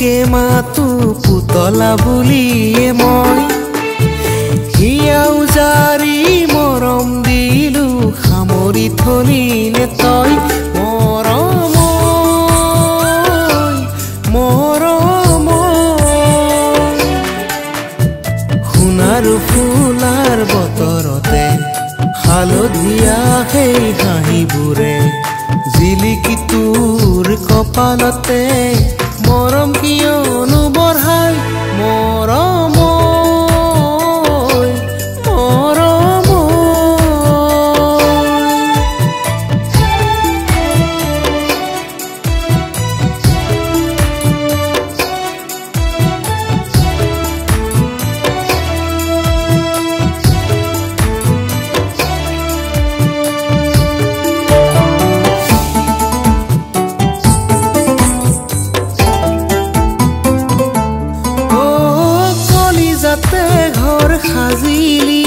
তোকে মাতো পুতলা বুলিয়ে মই হিয়াও জাৰি মৰম দিলো সামৰি থলিনে তই মৰম মৰম সোণাৰু ফুলাৰ বতৰতে হালধীয়া সেই হাঁহিবোৰে জিলিকি তোৰ কপালতে মৰম কিয়নো বঢ়াই মৰম মৰম সাজিলি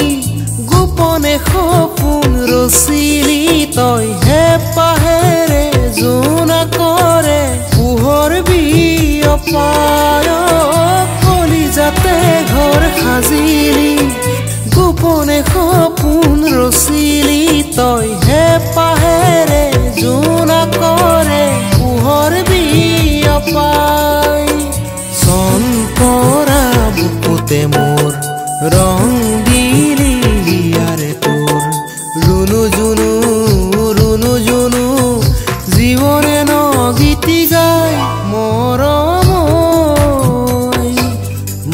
গোপনে সপোন ৰচিলি তই হেঁপাহেৰে জোনা কৰে পোহৰ বিয়পায় কলিজাতে ঘৰ সাজিলি গোপনে সপোন ৰচিলি তই হেঁপাহেৰে জোনা কৰে পোহৰ বিয়পায় চন পৰা বুকুতে মোৰ ৰং দিলি হিয়াৰে তোৰ ৰুণু জুনু জীৱনে নগীতি গাই মৰম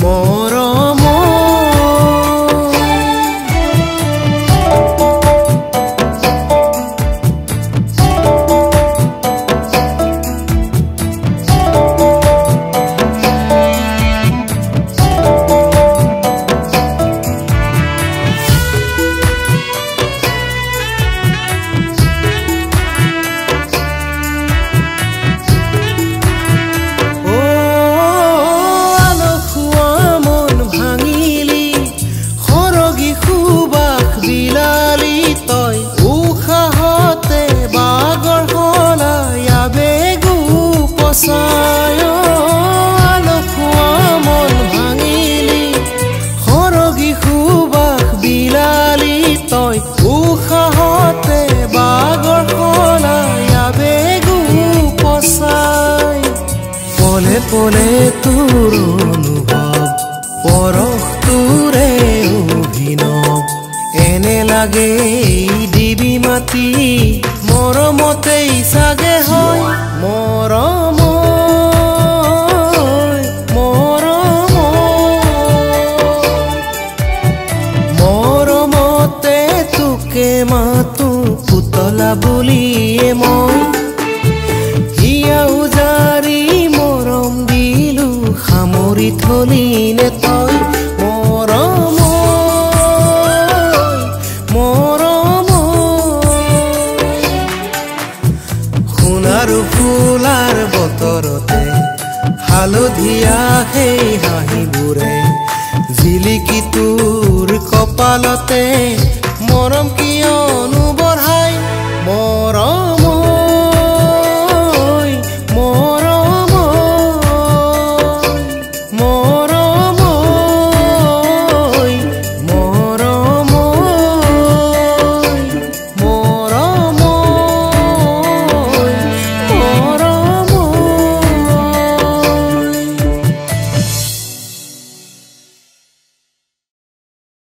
মৰম পলে তোৰ অনুভৱ পৰশ তোৰে অভিনৱ এনে লাগে দিবি মাতি মৰমতেই চাগে হয় মৰম মৰম মৰমতে তোকে মাতো পুতলা বুলিয়ে মই হিয়াও জাৰি মৰম দিলো সামৰি থলিনে তই মৰম মৰম সোণাৰু ফুলাৰ বতৰতে হালধীয়া সেই হাঁহিবোৰে জিলিকি তোৰ কপালতে মৰম কিয়